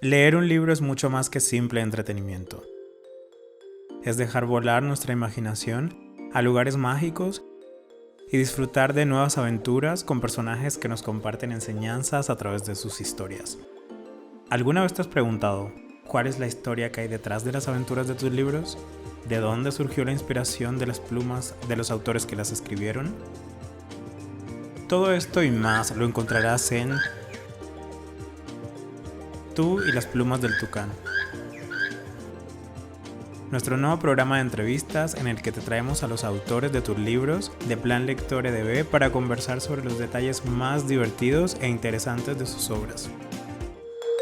Leer un libro es mucho más que simple entretenimiento. Es dejar volar nuestra imaginación a lugares mágicos y disfrutar de nuevas aventuras con personajes que nos comparten enseñanzas a través de sus historias. ¿Alguna vez te has preguntado cuál es la historia que hay detrás de las aventuras de tus libros? ¿De dónde surgió la inspiración de las plumas de los autores que las escribieron? Todo esto y más lo encontrarás en Tú y las plumas del tucán, nuestro nuevo programa de entrevistas en el que te traemos a los autores de tus libros de Plan Lector EDB para conversar sobre los detalles más divertidos e interesantes de sus obras.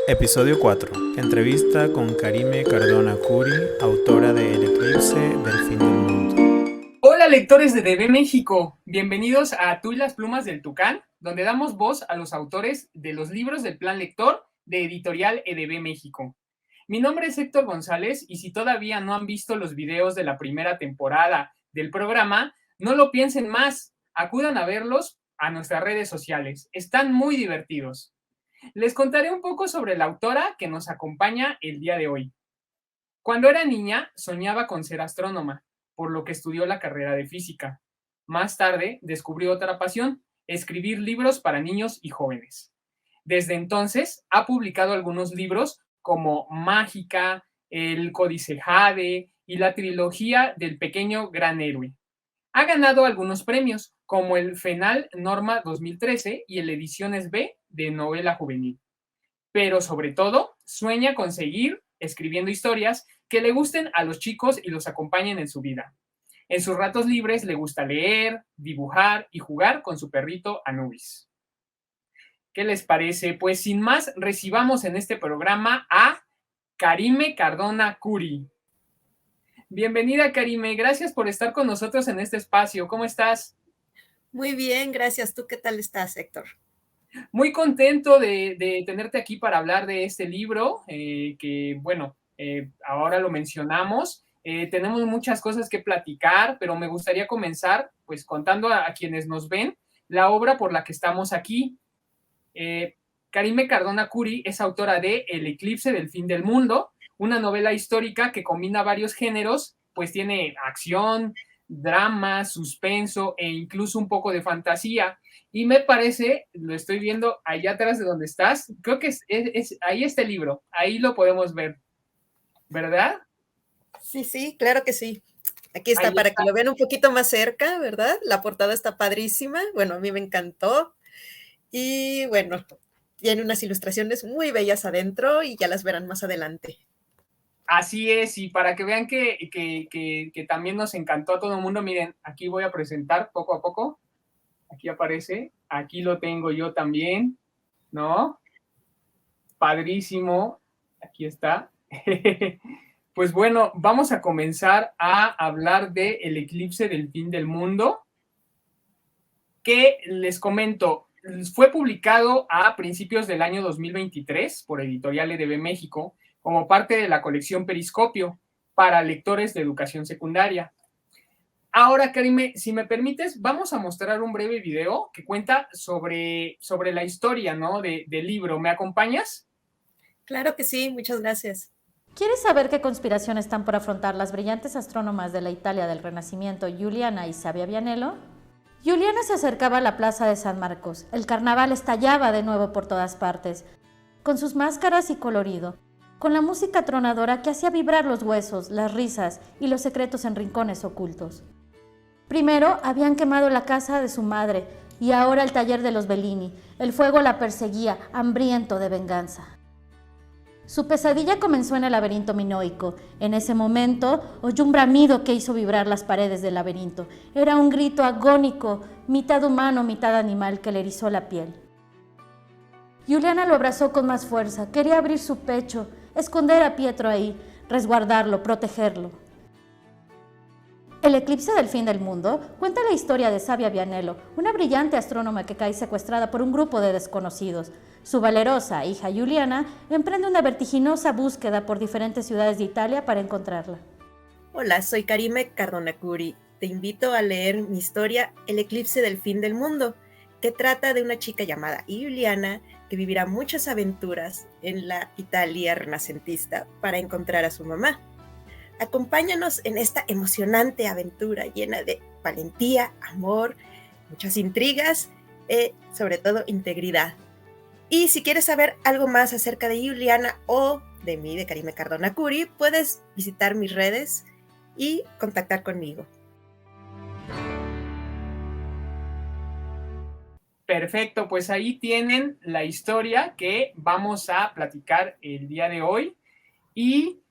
Episodio 4. Entrevista con Karime Cardona Curi, autora de El eclipse del fin del mundo. Hola lectores de EDB México, bienvenidos a Tú y las plumas del tucán, donde damos voz a los autores de los libros del Plan Lector de Editorial EDB México. Mi nombre es Héctor González y si todavía no han visto los videos de la primera temporada del programa, no lo piensen más, acudan a verlos a nuestras redes sociales, están muy divertidos. Les contaré un poco sobre la autora que nos acompaña el día de hoy. Cuando era niña, soñaba con ser astrónoma, por lo que estudió la carrera de física. Más tarde, descubrió otra pasión, escribir libros para niños y jóvenes. Desde entonces, ha publicado algunos libros como Mágica, El Códice Jade y la trilogía del pequeño gran héroe. Ha ganado algunos premios, como el FENAL Norma 2013 y el Ediciones B de novela juvenil. Pero sobre todo, sueña con seguir escribiendo historias que le gusten a los chicos y los acompañen en su vida. En sus ratos libres le gusta leer, dibujar y jugar con su perrito Anubis. ¿Qué les parece? Pues sin más, recibamos en este programa a Karime Cardona Curi. Bienvenida, Karime. Gracias por estar con nosotros en este espacio. ¿Cómo estás? Muy bien, gracias. ¿Tú qué tal estás, Héctor? Muy contento de tenerte aquí para hablar de este libro, que bueno, ahora lo mencionamos. Tenemos muchas cosas que platicar, pero me gustaría comenzar pues contando a quienes nos ven la obra por la que estamos aquí. Karime Cardona Curi es autora de El eclipse del fin del mundo, una novela histórica que combina varios géneros, pues tiene acción, drama, suspenso e incluso un poco de fantasía. Y me parece, lo estoy viendo allá atrás de donde estás, creo que ahí está el libro, ahí lo podemos ver, ¿verdad? Sí, claro que sí. Aquí está, Ahí para está. que lo vean un poquito más cerca, ¿verdad? La portada está padrísima. Bueno, a mí me encantó. Y bueno, tiene unas ilustraciones muy bellas adentro y ya las verán más adelante. Así es, y para que vean que también nos encantó a todo el mundo, miren, aquí voy a presentar poco a poco. Aquí aparece, aquí lo tengo yo también, ¿no? Padrísimo, aquí está. Pues bueno, vamos a comenzar a hablar de El eclipse del fin del mundo, que les comento, fue publicado a principios del año 2023 por Editorial EDB México como parte de la colección Periscopio para lectores de educación secundaria. Ahora, Karime, si me permites, vamos a mostrar un breve video que cuenta sobre la historia, ¿no? Del libro. ¿Me acompañas? Claro que sí, muchas gracias. ¿Quieres saber qué conspiración están por afrontar las brillantes astrónomas de la Italia del Renacimiento, Giuliana y Savia Vianello? Giuliana se acercaba a la plaza de San Marcos. El carnaval estallaba de nuevo por todas partes, con sus máscaras y colorido, con la música tronadora que hacía vibrar los huesos, las risas y los secretos en rincones ocultos. Primero habían quemado la casa de su madre y ahora el taller de los Bellini. El fuego la perseguía, hambriento de venganza. Su pesadilla comenzó en el laberinto minoico. En ese momento oyó un bramido que hizo vibrar las paredes del laberinto. Era un grito agónico, mitad humano, mitad animal, que le erizó la piel. Giuliana lo abrazó con más fuerza. Quería abrir su pecho, esconder a Pietro ahí, resguardarlo, protegerlo. El eclipse del fin del mundo cuenta la historia de Savia Vianello, una brillante astrónoma que cae secuestrada por un grupo de desconocidos. Su valerosa hija Giuliana emprende una vertiginosa búsqueda por diferentes ciudades de Italia para encontrarla. Hola, soy Karime Cardona Curi. Te invito a leer mi historia El eclipse del fin del mundo, que trata de una chica llamada Giuliana que vivirá muchas aventuras en la Italia renacentista para encontrar a su mamá. Acompáñanos en esta emocionante aventura llena de valentía, amor, muchas intrigas y sobre todo integridad. Y si quieres saber algo más acerca de Juliana o de mí, de Karime Cardona Curi, puedes visitar mis redes y contactar conmigo. Perfecto, pues ahí tienen la historia que vamos a platicar el día de hoy. Y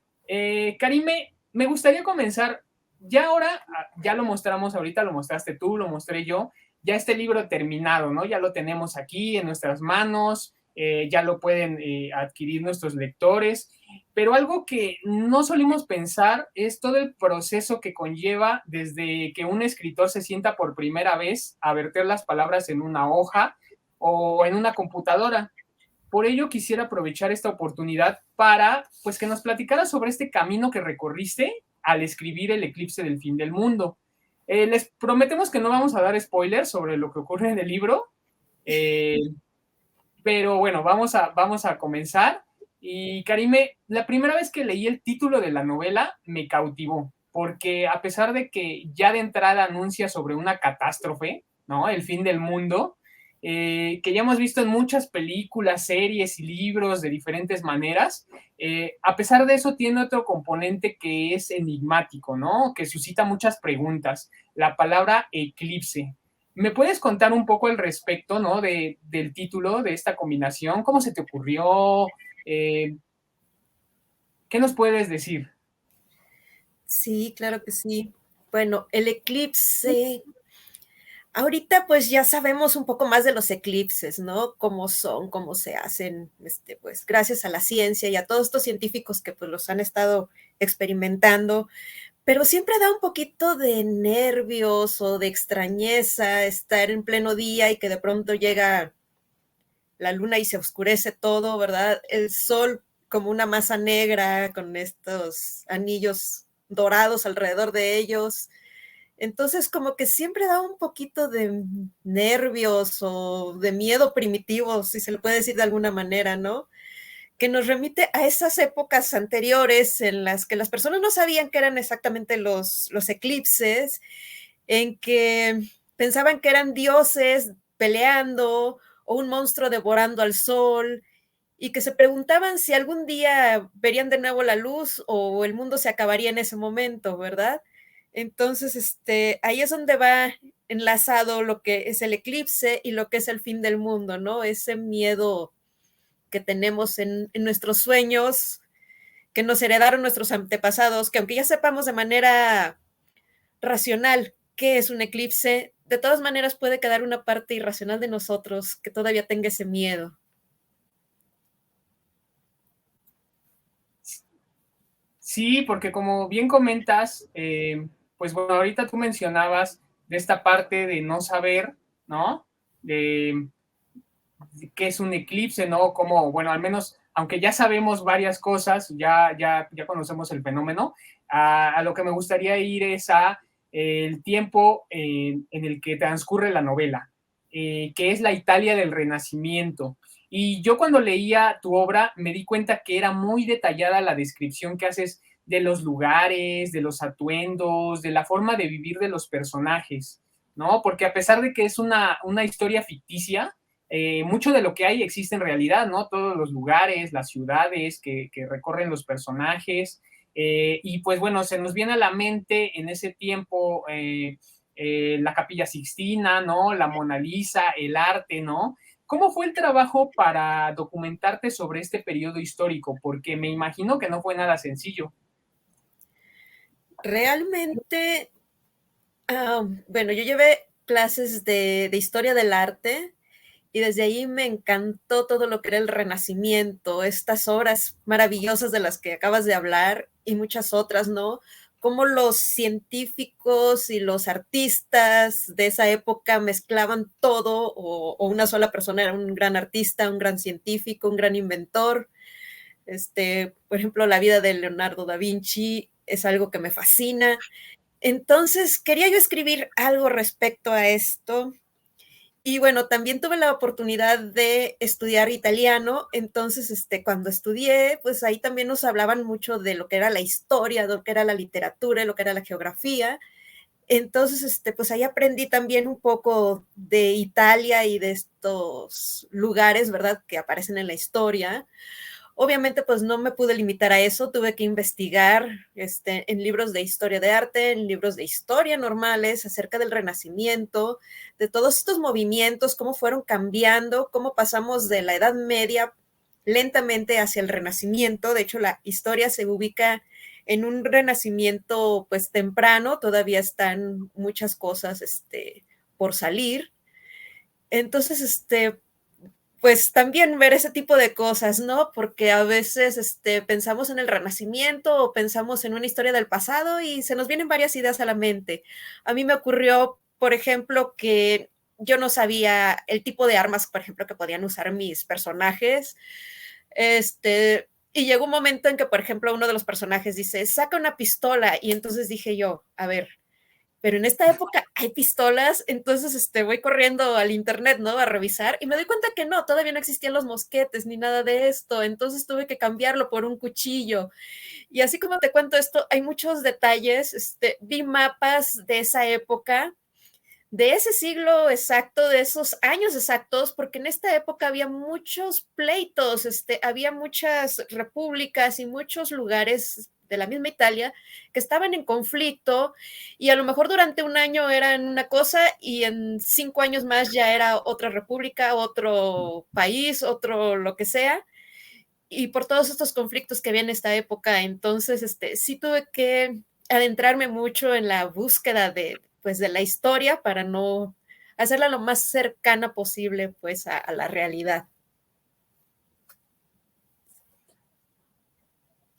Karime, me gustaría comenzar, ya ahora, ya lo mostramos ahorita, lo mostraste tú, lo mostré yo, ya este libro terminado, ¿no? Ya lo tenemos aquí en nuestras manos, ya lo pueden adquirir nuestros lectores, pero algo que no solimos pensar es todo el proceso que conlleva desde que un escritor se sienta por primera vez a verter las palabras en una hoja o en una computadora. Por ello quisiera aprovechar esta oportunidad para, pues, que nos platicara sobre este camino que recorriste al escribir El eclipse del fin del mundo. Les prometemos que no vamos a dar spoilers sobre lo que ocurre en el libro, pero bueno, vamos a comenzar. Y Karime, la primera vez que leí el título de la novela me cautivó, porque a pesar de que ya de entrada anuncia sobre una catástrofe, ¿no? El fin del mundo, que ya hemos visto en muchas películas, series y libros de diferentes maneras, a pesar de eso tiene otro componente que es enigmático, ¿no? Que suscita muchas preguntas, la palabra eclipse. ¿Me puedes contar un poco al respecto, ¿no? Del título de esta combinación, ¿cómo se te ocurrió? ¿Qué nos puedes decir? Sí, claro que sí. Bueno, el eclipse. Ahorita pues ya sabemos un poco más de los eclipses, ¿no? Cómo son, cómo se hacen, pues gracias a la ciencia y a todos estos científicos que pues los han estado experimentando, pero siempre da un poquito de nervios o de extrañeza estar en pleno día y que de pronto llega la luna y se oscurece todo, ¿verdad? El sol como una masa negra con estos anillos dorados alrededor de ellos. Entonces, como que siempre da un poquito de nervios o de miedo primitivo, si se le puede decir de alguna manera, ¿no? Que nos remite a esas épocas anteriores en las que las personas no sabían qué eran exactamente los eclipses, en que pensaban que eran dioses peleando o un monstruo devorando al sol, y que se preguntaban si algún día verían de nuevo la luz o el mundo se acabaría en ese momento, ¿verdad? Entonces, ahí es donde va enlazado lo que es el eclipse y lo que es el fin del mundo, ¿no? Ese miedo que tenemos en nuestros sueños, que nos heredaron nuestros antepasados, que aunque ya sepamos de manera racional qué es un eclipse, de todas maneras puede quedar una parte irracional de nosotros que todavía tenga ese miedo. Sí, porque como bien comentas, pues bueno, ahorita tú mencionabas de esta parte de no saber, ¿no? De qué es un eclipse, ¿no? Como, bueno, al menos, aunque ya sabemos varias cosas, ya conocemos el fenómeno, a lo que me gustaría ir es a el tiempo en el que transcurre la novela, que es la Italia del Renacimiento. Y yo cuando leía tu obra me di cuenta que era muy detallada la descripción que haces de los lugares, de los atuendos, de la forma de vivir de los personajes, ¿no? Porque a pesar de que es una historia ficticia, mucho de lo que hay existe en realidad, ¿no? Todos los lugares, las ciudades que recorren los personajes. Y pues bueno, se nos viene a la mente en ese tiempo la Capilla Sixtina, ¿no? La Mona Lisa, el arte, ¿no? ¿Cómo fue el trabajo para documentarte sobre este periodo histórico? Porque me imagino que no fue nada sencillo. Realmente, bueno, yo llevé clases de historia del arte y desde ahí me encantó todo lo que era el Renacimiento, estas obras maravillosas de las que acabas de hablar y muchas otras, ¿no? Cómo los científicos y los artistas de esa época mezclaban todo, o una sola persona era un gran artista, un gran científico, un gran inventor. Por ejemplo, la vida de Leonardo da Vinci es algo que me fascina. Entonces, quería yo escribir algo respecto a esto Y bueno, también tuve la oportunidad de estudiar italiano, entonces cuando estudié, pues ahí también nos hablaban mucho de lo que era la historia, de lo que era la literatura, de lo que era la geografía. Entonces, pues ahí aprendí también un poco de Italia y de estos lugares, ¿verdad?, que aparecen en la historia. Obviamente, pues no me pude limitar a eso, tuve que investigar en libros de historia de arte, en libros de historia normales, acerca del Renacimiento, de todos estos movimientos, cómo fueron cambiando, cómo pasamos de la Edad Media lentamente hacia el Renacimiento. De hecho, la historia se ubica en un Renacimiento pues temprano, todavía están muchas cosas por salir. Entonces, pues también ver ese tipo de cosas, ¿no? Porque a veces pensamos en el Renacimiento o pensamos en una historia del pasado y se nos vienen varias ideas a la mente. A mí me ocurrió, por ejemplo, que yo no sabía el tipo de armas, por ejemplo, que podían usar mis personajes. Y llegó un momento en que, por ejemplo, uno de los personajes dice, saca una pistola. Y entonces dije yo, a ver, pero en esta época hay pistolas, entonces voy corriendo al internet, ¿no?, a revisar, y me doy cuenta que no, todavía no existían los mosquetes ni nada de esto, entonces tuve que cambiarlo por un cuchillo. Y así como te cuento esto, hay muchos detalles, vi mapas de esa época, de ese siglo exacto, de esos años exactos, porque en esta época había muchos pleitos, había muchas repúblicas y muchos lugares de la misma Italia que estaban en conflicto y a lo mejor durante un año eran una cosa y en 5 años más ya era otra república, otro país, otro lo que sea. Y por todos estos conflictos que había en esta época, entonces sí tuve que adentrarme mucho en la búsqueda pues, de la historia para no hacerla lo más cercana posible pues a la realidad.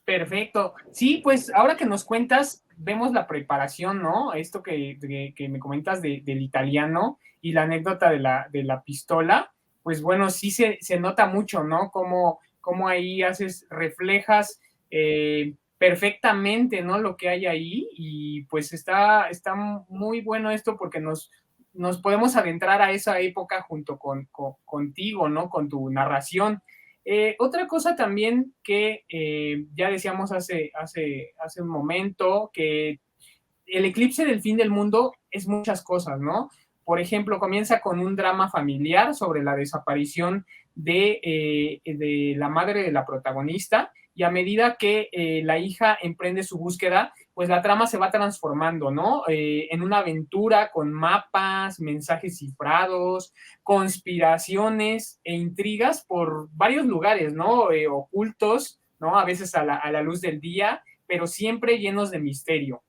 Perfecto. Sí, pues ahora que nos cuentas, vemos la preparación, ¿no? Esto que me comentas del italiano y la anécdota de la pistola, pues bueno, sí se nota mucho, ¿no? Cómo ahí reflejas perfectamente, ¿no? Lo que hay ahí y pues está muy bueno esto porque nos podemos adentrar a esa época junto contigo, ¿no? Con tu narración. Otra cosa también que ya decíamos hace un momento, que el eclipse del fin del mundo es muchas cosas, ¿no? Por ejemplo, comienza con un drama familiar sobre la desaparición de la madre de la protagonista y a medida que la hija emprende su búsqueda, pues la trama se va transformando, ¿no? En una aventura con mapas, mensajes cifrados, conspiraciones e intrigas por varios lugares, ¿no? Ocultos, ¿no? A veces a la luz del día, pero siempre llenos de misterio.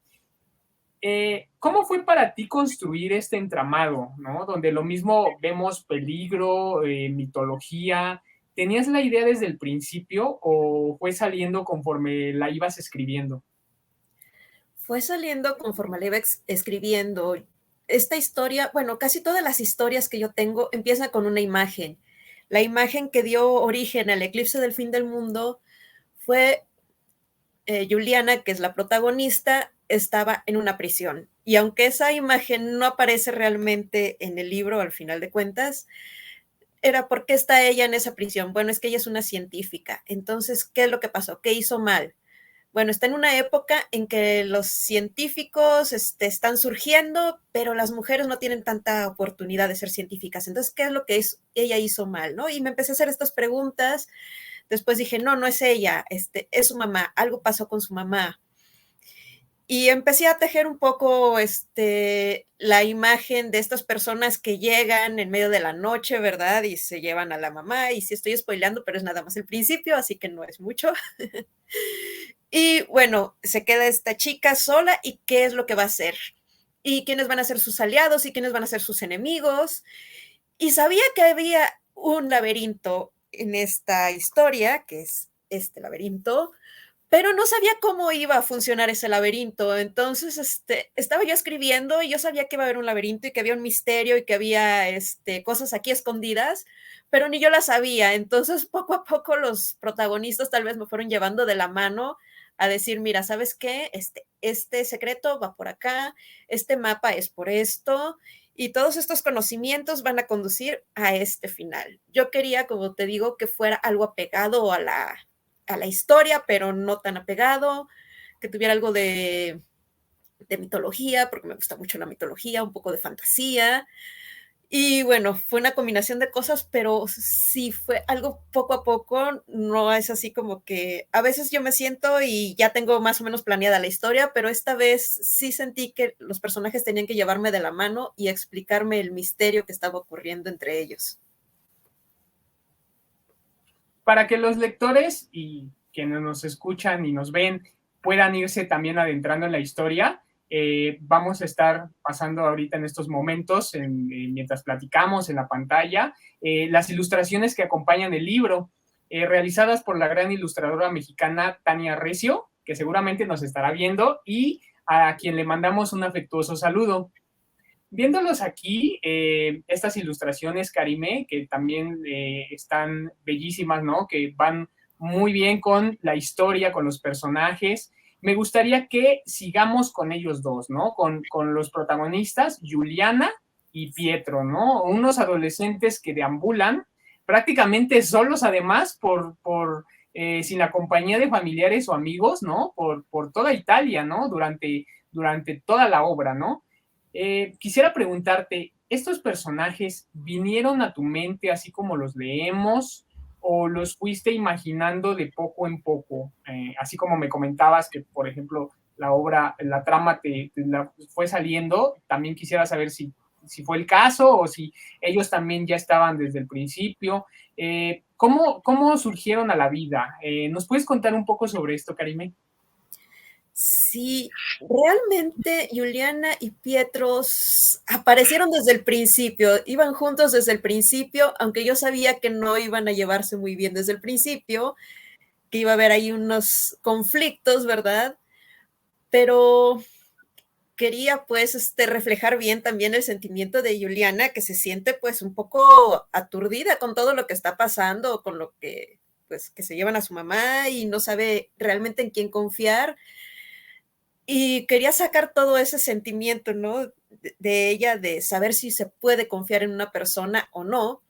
¿Cómo fue para ti construir este entramado, ¿no? Donde lo mismo vemos peligro, mitología. ¿Tenías la idea desde el principio o fue saliendo conforme la ibas escribiendo? Fue saliendo conforme la iba escribiendo. Esta historia, bueno, casi todas las historias que yo tengo empiezan con una imagen. La imagen que dio origen al eclipse del fin del mundo fue Juliana, que es la protagonista, estaba en una prisión. Y aunque esa imagen no aparece realmente en el libro, al final de cuentas, era ¿por qué está ella en esa prisión? Bueno, es que ella es una científica. Entonces, ¿qué es lo que pasó? ¿Qué hizo mal? Bueno, está en una época en que los científicos están surgiendo, pero las mujeres no tienen tanta oportunidad de ser científicas. Entonces, ¿qué es lo que ella hizo mal? ¿No? Y me empecé a hacer estas preguntas. Después dije, no, no es ella, es su mamá, algo pasó con su mamá. Y empecé a tejer un poco la imagen de estas personas que llegan en medio de la noche, ¿verdad? Y se llevan a la mamá. Y sí estoy spoileando, pero es nada más el principio, así que no es mucho. Y bueno, se queda esta chica sola y ¿qué es lo que va a hacer? ¿Y quiénes van a ser sus aliados? ¿Y quiénes van a ser sus enemigos? Y sabía que había un laberinto en esta historia, que es este laberinto, pero no sabía cómo iba a funcionar ese laberinto. Entonces, estaba yo escribiendo y yo sabía que iba a haber un laberinto y que había un misterio y que había cosas aquí escondidas, pero ni yo las sabía. Entonces, poco a poco los protagonistas tal vez me fueron llevando de la mano a decir, mira, ¿sabes qué? Este secreto va por acá, este mapa es por esto. Y todos estos conocimientos van a conducir a este final. Yo quería, como te digo, que fuera algo apegado a la historia, pero no tan apegado, que tuviera algo de mitología, porque me gusta mucho la mitología, un poco de fantasía. Y bueno, fue una combinación de cosas, pero sí fue algo poco a poco, no es así como que a veces yo me siento y ya tengo más o menos planeada la historia, pero esta vez sí sentí que los personajes tenían que llevarme de la mano y explicarme el misterio que estaba ocurriendo entre ellos. Para que los lectores y quienes nos escuchan y nos ven puedan irse también adentrando en la historia, vamos a estar pasando ahorita en estos momentos, mientras platicamos en la pantalla, las ilustraciones que acompañan el libro, realizadas por la gran ilustradora mexicana Tania Recio, que seguramente nos estará viendo, y a quien le mandamos un afectuoso saludo. Viéndolos aquí, estas ilustraciones, Karime, que también están bellísimas, ¿no? Que van muy bien con la historia, con los personajes. Me gustaría que sigamos con ellos dos, ¿no? Con los protagonistas, Juliana y Pietro, ¿no? Unos adolescentes que deambulan prácticamente solos, además, sin la compañía de familiares o amigos, ¿no? Por toda Italia, ¿no? Durante toda la obra, ¿no? Quisiera preguntarte, ¿estos personajes vinieron a tu mente así como los leemos o los fuiste imaginando de poco en poco? Así como me comentabas que, por ejemplo, la trama te fue saliendo, también quisiera saber si fue el caso o si ellos también ya estaban desde el principio. ¿Cómo surgieron a la vida? ¿Nos puedes contar un poco sobre esto, Karime? Sí, realmente Juliana y Pietro aparecieron desde el principio, iban juntos desde el principio, aunque yo sabía que no iban a llevarse muy bien desde el principio, que iba a haber ahí unos conflictos, ¿verdad? Pero quería pues reflejar bien también el sentimiento de Juliana, que se siente pues un poco aturdida con todo lo que está pasando, con lo que pues que se llevan a su mamá y no sabe realmente en quién confiar. Y quería sacar todo ese sentimiento, ¿no? De ella, de saber si se puede confiar en una persona o no.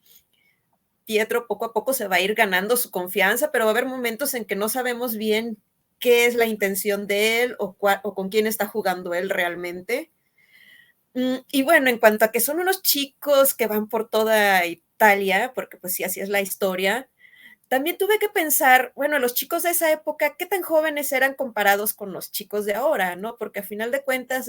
Pietro poco a poco se va a ir ganando su confianza, pero va a haber momentos en que no sabemos bien qué es la intención de él o con quién está jugando él realmente. Y bueno, en cuanto a que son unos chicos que van por toda Italia, porque pues sí, así es la historia, también tuve que pensar, bueno, los chicos de esa época, ¿qué tan jóvenes eran comparados con los chicos de ahora, no? Porque a final de cuentas,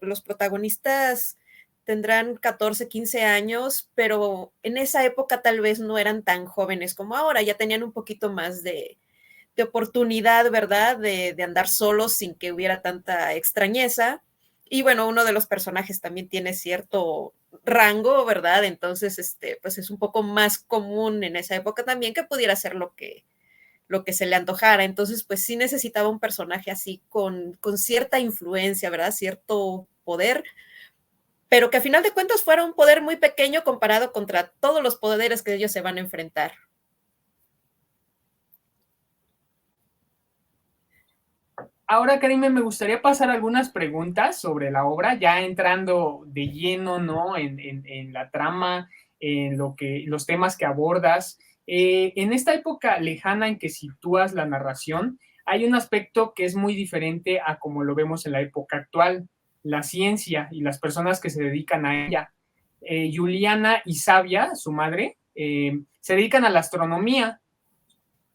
los protagonistas tendrán 14, 15 años, pero en esa época tal vez no eran tan jóvenes como ahora, ya tenían un poquito más de oportunidad, ¿verdad? De andar solos sin que hubiera tanta extrañeza. Y bueno, uno de los personajes también tiene cierto rango, ¿verdad? Entonces, pues es un poco más común en esa época también que pudiera ser lo que se le antojara. Entonces, pues sí necesitaba un personaje así con cierta influencia, ¿verdad? Cierto poder, pero que a final de cuentas fuera un poder muy pequeño comparado contra todos los poderes que ellos se van a enfrentar. Ahora, Karime, me gustaría pasar algunas preguntas sobre la obra, ya entrando de lleno, ¿no? En la trama, en los temas que abordas. En esta época lejana en que sitúas la narración, hay un aspecto que es muy diferente a como lo vemos en la época actual, la ciencia y las personas que se dedican a ella. Juliana y Sabia, su madre, se dedican a la astronomía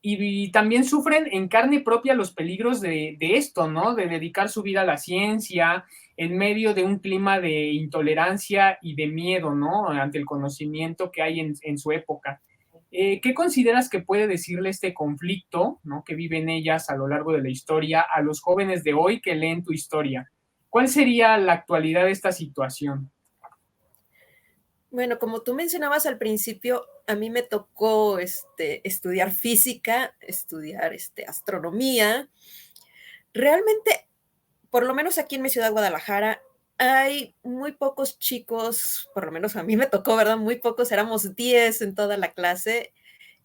y también sufren en carne propia los peligros de esto, ¿no? De dedicar su vida a la ciencia en medio de un clima de intolerancia y de miedo, ¿no? Ante el conocimiento que hay en su época. ¿Qué consideras que puede decirle este conflicto, ¿no? Que viven ellas a lo largo de la historia a los jóvenes de hoy que leen tu historia? ¿Cuál sería la actualidad de esta situación? Bueno, como tú mencionabas al principio, a mí me tocó estudiar física, estudiar astronomía. Realmente, por lo menos aquí en mi ciudad, Guadalajara, hay muy pocos chicos, por lo menos a mí me tocó, ¿verdad? Muy pocos, éramos 10 en toda la clase,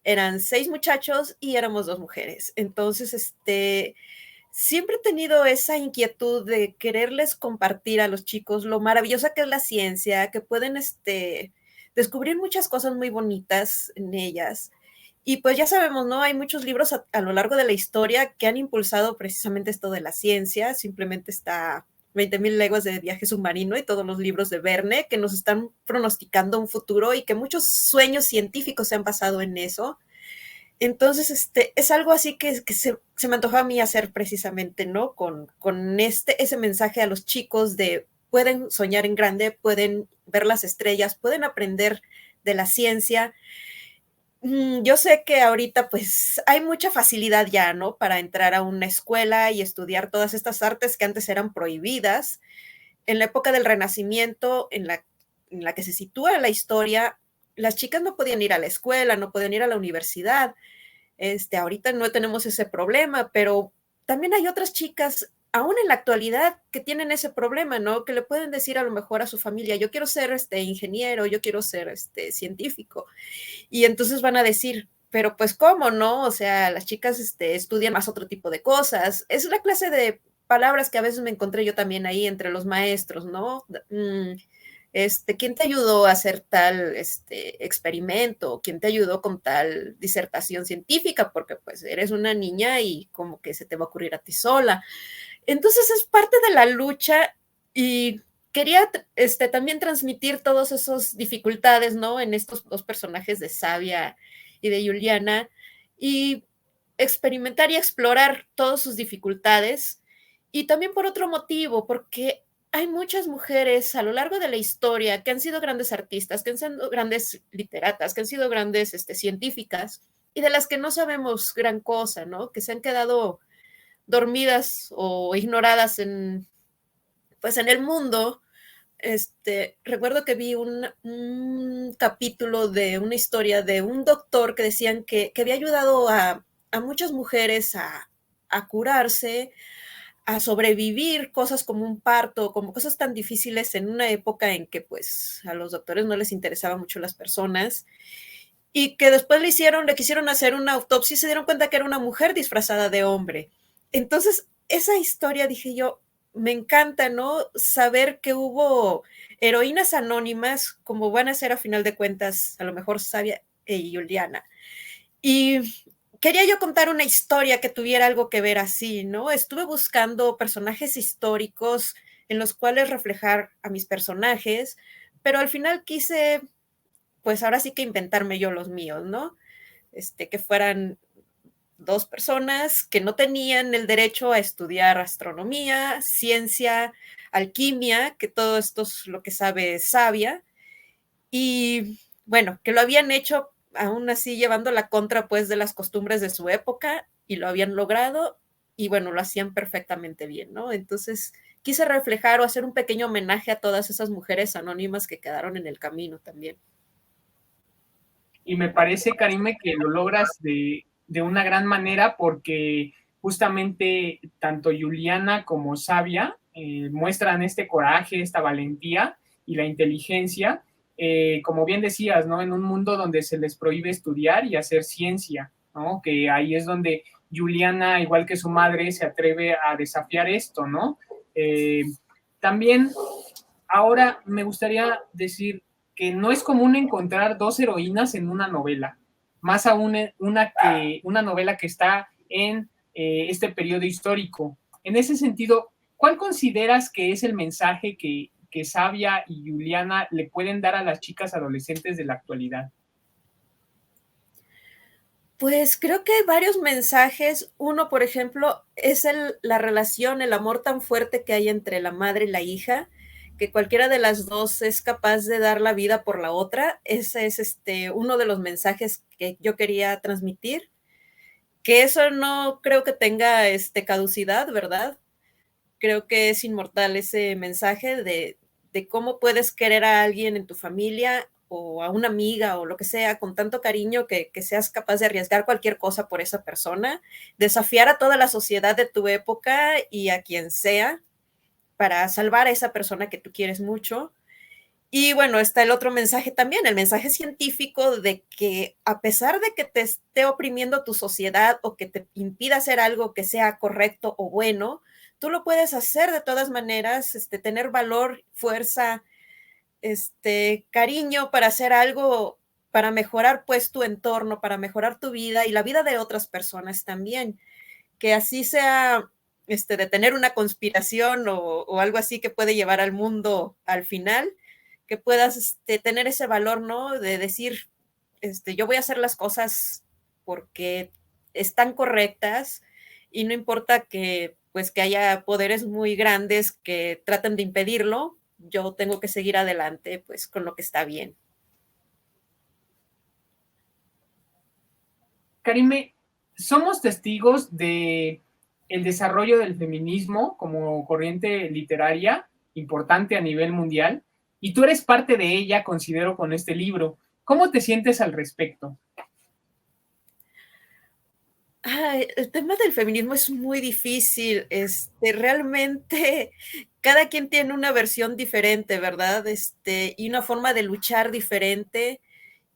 eran 6 muchachos y éramos 2 mujeres. Entonces, siempre he tenido esa inquietud de quererles compartir a los chicos lo maravillosa que es la ciencia, que pueden descubrir muchas cosas muy bonitas en ellas. Y pues ya sabemos, ¿no? Hay muchos libros a lo largo de la historia que han impulsado precisamente esto de la ciencia. Simplemente está 20.000 leguas de viaje submarino y todos los libros de Verne que nos están pronosticando un futuro y que muchos sueños científicos se han basado en eso. Entonces, es algo así que se me antojó a mí hacer precisamente, ¿no? Con ese mensaje a los chicos de pueden soñar en grande, pueden ver las estrellas, pueden aprender de la ciencia. Yo sé que ahorita pues hay mucha facilidad ya, ¿no? Para entrar a una escuela y estudiar todas estas artes que antes eran prohibidas. En la época del Renacimiento, en la que se sitúa la historia, las chicas no podían ir a la escuela, no podían ir a la universidad. Ahorita no tenemos ese problema, pero también hay otras chicas, aún en la actualidad, que tienen ese problema, ¿no? Que le pueden decir a lo mejor a su familia, yo quiero ser ingeniero, yo quiero ser científico. Y entonces van a decir, pero pues cómo, ¿no? O sea, las chicas estudian más otro tipo de cosas. Es la clase de palabras que a veces me encontré yo también ahí entre los maestros, ¿no? ¿Quién te ayudó a hacer tal experimento? ¿Quién te ayudó con tal disertación científica? Porque pues eres una niña y como que se te va a ocurrir a ti sola. Entonces es parte de la lucha y quería también transmitir todas esas dificultades, ¿no? En estos dos personajes de Sabia y de Juliana y experimentar y explorar todas sus dificultades. Y también por otro motivo, porque hay muchas mujeres a lo largo de la historia que han sido grandes artistas, que han sido grandes literatas, que han sido grandes científicas y de las que no sabemos gran cosa, ¿no? Que se han quedado dormidas o ignoradas pues en el mundo. Recuerdo que vi un capítulo de una historia de un doctor que decían que había ayudado a muchas mujeres a curarse, a sobrevivir cosas como un parto, como cosas tan difíciles en una época en que pues a los doctores no les interesaban mucho las personas y que después le quisieron hacer una autopsia y se dieron cuenta que era una mujer disfrazada de hombre. Entonces, esa historia, dije yo, me encanta, ¿no? Saber que hubo heroínas anónimas, como van a ser a final de cuentas, a lo mejor Sabia y Juliana. Y quería yo contar una historia que tuviera algo que ver así, ¿no? Estuve buscando personajes históricos en los cuales reflejar a mis personajes, pero al final quise, pues ahora sí que inventarme yo los míos, ¿no? Que fueran dos personas que no tenían el derecho a estudiar astronomía, ciencia, alquimia, que todo esto es lo que sabe Sabia, y bueno, que lo habían hecho aún así llevando la contra pues de las costumbres de su época y lo habían logrado y bueno, lo hacían perfectamente bien, ¿no? Entonces quise reflejar o hacer un pequeño homenaje a todas esas mujeres anónimas que quedaron en el camino también. Y me parece, Karime, que lo logras de una gran manera porque justamente tanto Juliana como Sabia muestran este coraje, esta valentía y la inteligencia, como bien decías, ¿no? En un mundo donde se les prohíbe estudiar y hacer ciencia, ¿no? Que ahí es donde Juliana, igual que su madre, se atreve a desafiar esto, ¿no? También, ahora me gustaría decir que no es común encontrar dos heroínas en una novela, más aún una novela que está en este periodo histórico. En ese sentido, ¿cuál consideras que es el mensaje que Sabia y Juliana le pueden dar a las chicas adolescentes de la actualidad? Pues creo que hay varios mensajes. Uno, por ejemplo, es la relación, el amor tan fuerte que hay entre la madre y la hija, que cualquiera de las dos es capaz de dar la vida por la otra. Ese es uno de los mensajes que yo quería transmitir. Que eso no creo que tenga caducidad, ¿verdad? Creo que es inmortal ese mensaje de cómo puedes querer a alguien en tu familia o a una amiga o lo que sea con tanto cariño que seas capaz de arriesgar cualquier cosa por esa persona, desafiar a toda la sociedad de tu época y a quien sea para salvar a esa persona que tú quieres mucho. Y bueno, está el otro mensaje también, el mensaje científico de que a pesar de que te esté oprimiendo tu sociedad o que te impida hacer algo que sea correcto o bueno, tú lo puedes hacer de todas maneras, tener valor, fuerza, cariño para hacer algo, para mejorar pues tu entorno, para mejorar tu vida y la vida de otras personas también. Que así sea, de tener una conspiración o algo así que puede llevar al mundo al final, que puedas tener ese valor, ¿no? De decir, yo voy a hacer las cosas porque están correctas y no importa que pues que haya poderes muy grandes que traten de impedirlo, yo tengo que seguir adelante pues con lo que está bien. Karime, somos testigos de el desarrollo del feminismo como corriente literaria importante a nivel mundial, y tú eres parte de ella, considero, con este libro. ¿Cómo te sientes al respecto? El tema del feminismo es muy difícil. Realmente cada quien tiene una versión diferente, ¿verdad? Y una forma de luchar diferente.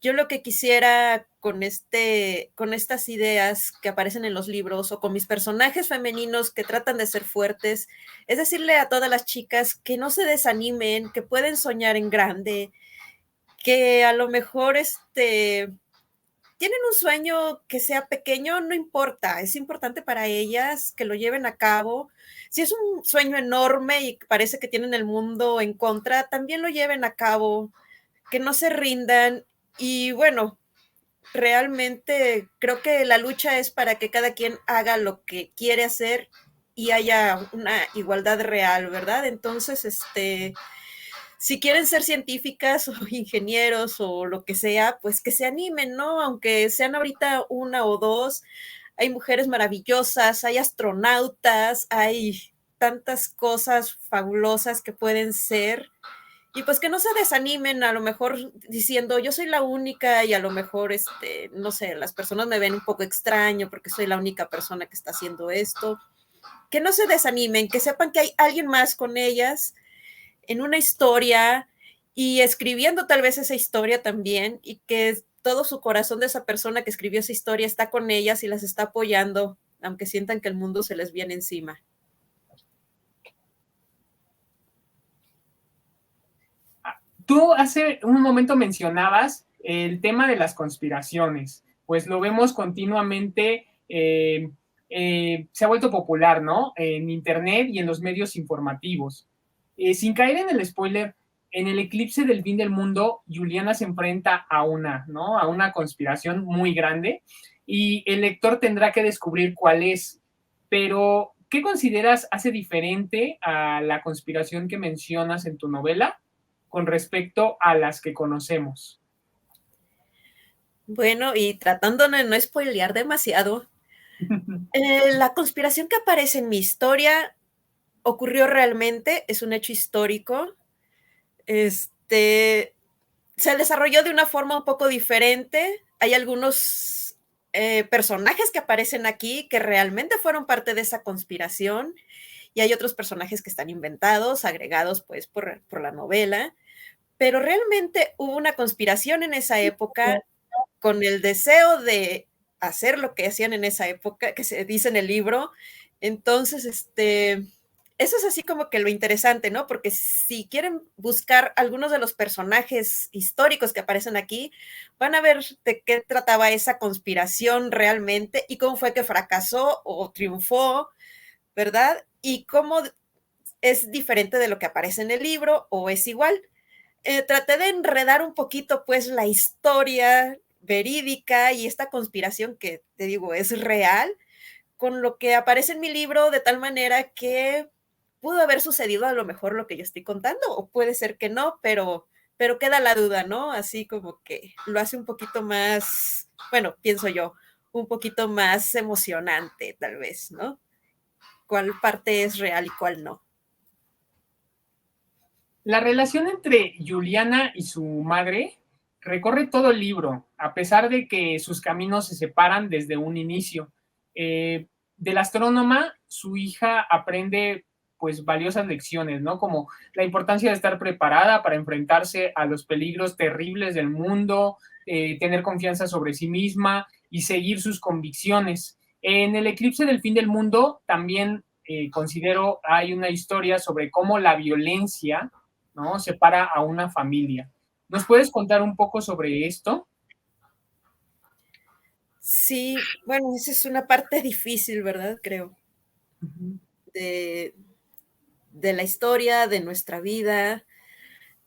Yo lo que quisiera con estas ideas que aparecen en los libros o con mis personajes femeninos que tratan de ser fuertes, es decirle a todas las chicas que no se desanimen, que pueden soñar en grande, que a lo mejor tienen un sueño que sea pequeño, no importa, es importante para ellas que lo lleven a cabo. Si es un sueño enorme y parece que tienen el mundo en contra, también lo lleven a cabo, que no se rindan. Y bueno, realmente creo que la lucha es para que cada quien haga lo que quiere hacer y haya una igualdad real, ¿verdad? Entonces, si quieren ser científicas o ingenieros o lo que sea, pues que se animen, ¿no? Aunque sean ahorita una o dos, hay mujeres maravillosas, hay astronautas, hay tantas cosas fabulosas que pueden ser. Y pues que no se desanimen, a lo mejor diciendo yo soy la única y a lo mejor, no sé, las personas me ven un poco extraño porque soy la única persona que está haciendo esto. Que no se desanimen, que sepan que hay alguien más con ellas en una historia y escribiendo tal vez esa historia también y que todo su corazón de esa persona que escribió esa historia está con ellas y las está apoyando, aunque sientan que el mundo se les viene encima. Tú hace un momento mencionabas el tema de las conspiraciones, pues lo vemos continuamente, se ha vuelto popular, ¿no? En Internet y en los medios informativos. Sin caer en el spoiler, en el eclipse del fin del mundo, Juliana se enfrenta a una, ¿no? A una conspiración muy grande y el lector tendrá que descubrir cuál es. Pero, ¿qué consideras hace diferente a la conspiración que mencionas en tu novela con respecto a las que conocemos? Bueno, y tratando de no spoilear demasiado, la conspiración que aparece en mi historia ocurrió realmente, es un hecho histórico. Se desarrolló de una forma un poco diferente. Hay algunos personajes que aparecen aquí que realmente fueron parte de esa conspiración y hay otros personajes que están inventados, agregados pues por la novela, pero realmente hubo una conspiración en esa época con el deseo de hacer lo que hacían en esa época, que se dice en el libro. Entonces, eso es así como que lo interesante, ¿no? Porque si quieren buscar algunos de los personajes históricos que aparecen aquí, van a ver de qué trataba esa conspiración realmente y cómo fue que fracasó o triunfó, ¿verdad? Y cómo es diferente de lo que aparece en el libro o es igual. Traté de enredar un poquito, pues, la historia verídica y esta conspiración que, te digo, es real, con lo que aparece en mi libro, de tal manera que pudo haber sucedido a lo mejor lo que yo estoy contando, o puede ser que no, pero queda la duda, ¿no? Así como que lo hace un poquito más, bueno, pienso yo, un poquito más emocionante, tal vez, ¿no? ¿Cuál parte es real y cuál no? La relación entre Juliana y su madre recorre todo el libro, a pesar de que sus caminos se separan desde un inicio. De la astrónoma, su hija aprende pues valiosas lecciones, ¿no? Como la importancia de estar preparada para enfrentarse a los peligros terribles del mundo, tener confianza sobre sí misma y seguir sus convicciones. En el eclipse del fin del mundo también considero hay una historia sobre cómo la violencia, ¿no?, separa a una familia. ¿Nos puedes contar un poco sobre esto? Sí, bueno, esa es una parte difícil, ¿verdad? Creo, Ujú. de, de la historia, de nuestra vida,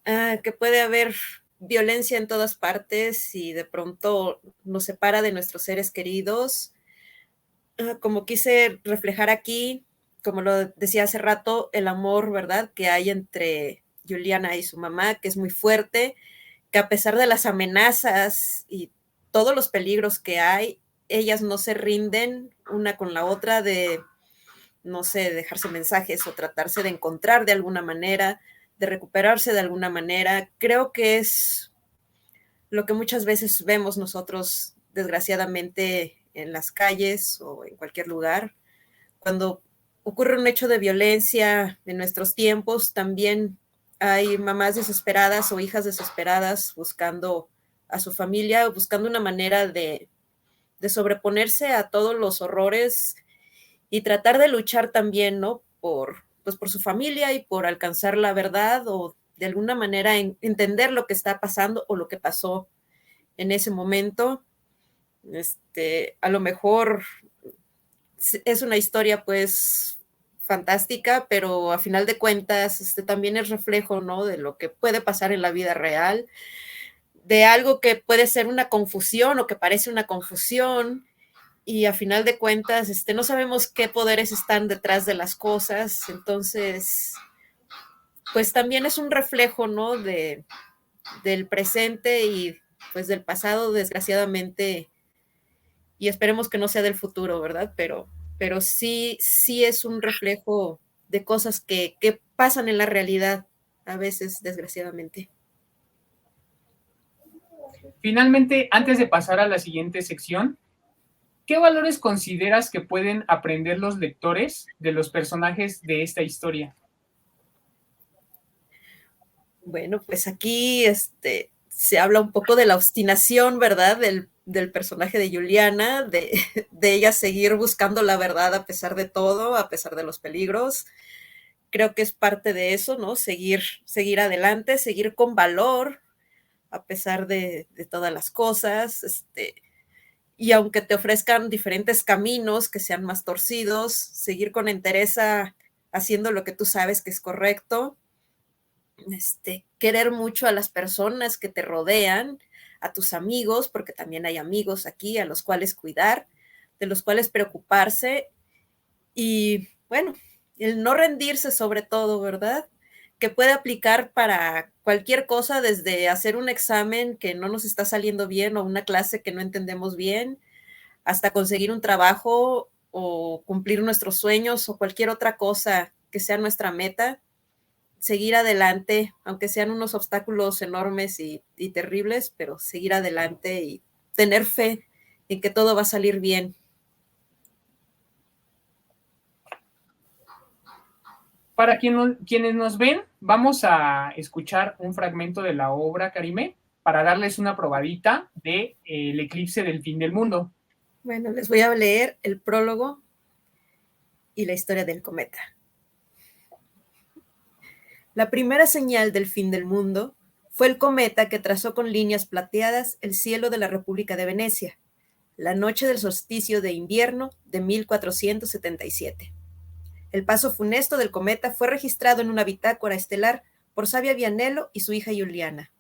que puede haber violencia en todas partes y de pronto nos separa de nuestros seres queridos. Como quise reflejar aquí, como lo decía hace rato, el amor, ¿verdad?, que hay entre Juliana y su mamá, que es muy fuerte, que a pesar de las amenazas y todos los peligros que hay, ellas no se rinden una con la otra de, no sé, dejarse mensajes o tratarse de encontrar de alguna manera, de recuperarse de alguna manera. Creo que es lo que muchas veces vemos nosotros, desgraciadamente, en las calles o en cualquier lugar. Cuando ocurre un hecho de violencia en nuestros tiempos, también hay mamás desesperadas o hijas desesperadas buscando a su familia, buscando una manera de sobreponerse a todos los horrores y tratar de luchar también, ¿no? Pues por su familia y por alcanzar la verdad o de alguna manera entender lo que está pasando o lo que pasó en ese momento. A lo mejor es una historia pues fantástica, pero a final de cuentas también es reflejo, ¿no?, de lo que puede pasar en la vida real, de algo que puede ser una confusión o que parece una confusión, y a final de cuentas no sabemos qué poderes están detrás de las cosas. Entonces pues también es un reflejo, ¿no?, del presente y pues del pasado, desgraciadamente, y esperemos que no sea del futuro, ¿verdad? Pero sí, sí es un reflejo de cosas que pasan en la realidad a veces, desgraciadamente. Finalmente, antes de pasar a la siguiente sección, ¿qué valores consideras que pueden aprender los lectores de los personajes de esta historia? Bueno, pues aquí se habla un poco de la obstinación, ¿verdad? Del personaje de Juliana, de ella seguir buscando la verdad a pesar de todo, a pesar de los peligros. Creo que es parte de eso, ¿no? Seguir adelante, seguir con valor a pesar de todas las cosas, y aunque te ofrezcan diferentes caminos que sean más torcidos, seguir con entereza haciendo lo que tú sabes que es correcto, querer mucho a las personas que te rodean, a tus amigos, porque también hay amigos aquí a los cuales cuidar, de los cuales preocuparse, y bueno, el no rendirse sobre todo, ¿verdad? Que puede aplicar para cualquier cosa, desde hacer un examen que no nos está saliendo bien o una clase que no entendemos bien, hasta conseguir un trabajo o cumplir nuestros sueños o cualquier otra cosa que sea nuestra meta. Seguir adelante, aunque sean unos obstáculos enormes y terribles, pero seguir adelante y tener fe en que todo va a salir bien. Para quienes nos ven, vamos a escuchar un fragmento de la obra, Karime, para darles una probadita de El eclipse del fin del mundo. Bueno, les voy a leer el prólogo y la historia del cometa. La primera señal del fin del mundo fue el cometa que trazó con líneas plateadas el cielo de la República de Venecia, la noche del solsticio de invierno de 1477. El paso funesto del cometa fue registrado en una bitácora estelar por Savia Vianello y su hija Juliana.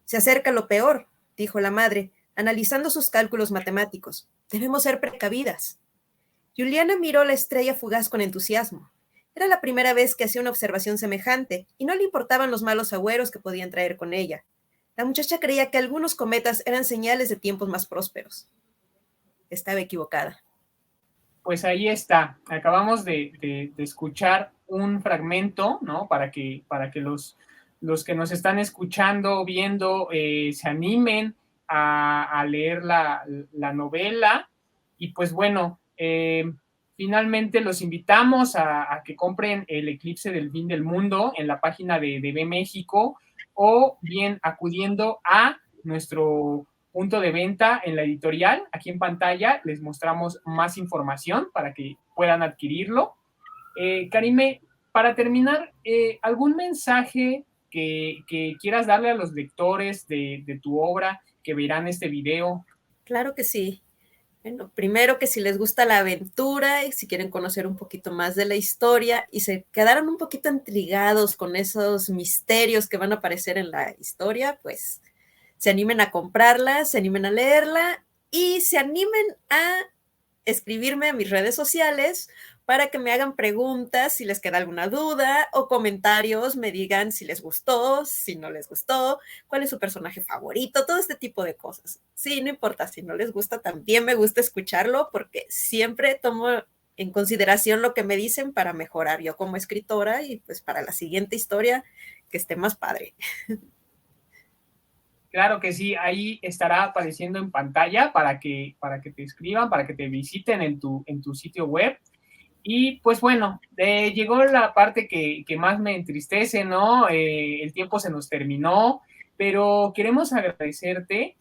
Se acerca lo peor, dijo la madre, analizando sus cálculos matemáticos. Debemos ser precavidas. Juliana miró la estrella fugaz con entusiasmo. Era la primera vez que hacía una observación semejante, y no le importaban los malos agüeros que podían traer con ella. La muchacha creía que algunos cometas eran señales de tiempos más prósperos. Estaba equivocada. Pues ahí está. Acabamos de escuchar un fragmento, ¿no? Para que los que nos están escuchando, viendo, se animen a leer la novela. Y pues bueno, Finalmente, los invitamos a que compren El Eclipse del Fin del Mundo en la página de EDB México, o bien acudiendo a nuestro punto de venta en la editorial. Aquí en pantalla les mostramos más información para que puedan adquirirlo. Karime, para terminar, ¿algún mensaje que quieras darle a los lectores de tu obra que verán este video? Claro que sí. Bueno, primero que si les gusta la aventura y si quieren conocer un poquito más de la historia y se quedaron un poquito intrigados con esos misterios que van a aparecer en la historia, pues se animen a comprarla, se animen a leerla y se animen a escribirme a mis redes sociales para que me hagan preguntas si les queda alguna duda o comentarios, me digan si les gustó, si no les gustó, cuál es su personaje favorito, todo este tipo de cosas. Sí, no importa, si no les gusta, también me gusta escucharlo porque siempre tomo en consideración lo que me dicen para mejorar yo como escritora y pues para la siguiente historia que esté más padre. Claro que sí, ahí estará apareciendo en pantalla para que te escriban, para que te visiten en tu sitio web. Y pues bueno, llegó la parte que más me entristece, ¿no? El tiempo se nos terminó, pero queremos agradecerte,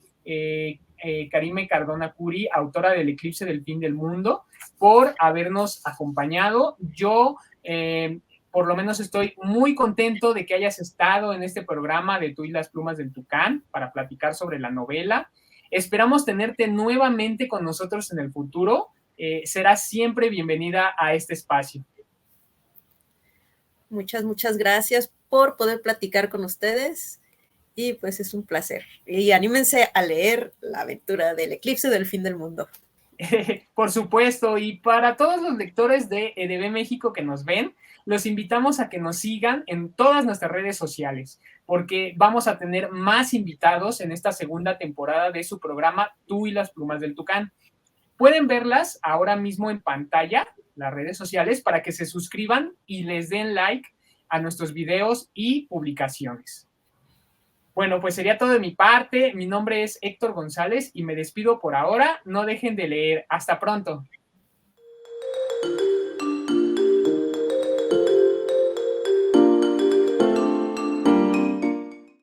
Karime Cardona Curi, autora del Eclipse del Fin del Mundo, por habernos acompañado. Yo, por lo menos, estoy muy contento de que hayas estado en este programa de Tú y las plumas del Tucán para platicar sobre la novela. Esperamos tenerte nuevamente con nosotros en el futuro. Serás siempre bienvenida a este espacio. Muchas gracias por poder platicar con ustedes y pues es un placer. Y anímense a leer La aventura del eclipse del fin del mundo. Por supuesto, y para todos los lectores de EDB México que nos ven, los invitamos a que nos sigan en todas nuestras redes sociales, porque vamos a tener más invitados en esta segunda temporada de su programa Tú y las plumas del Tucán. Pueden verlas ahora mismo en pantalla, las redes sociales, para que se suscriban y les den like a nuestros videos y publicaciones. Bueno, pues sería todo de mi parte. Mi nombre es Héctor González y me despido por ahora. No dejen de leer. Hasta pronto.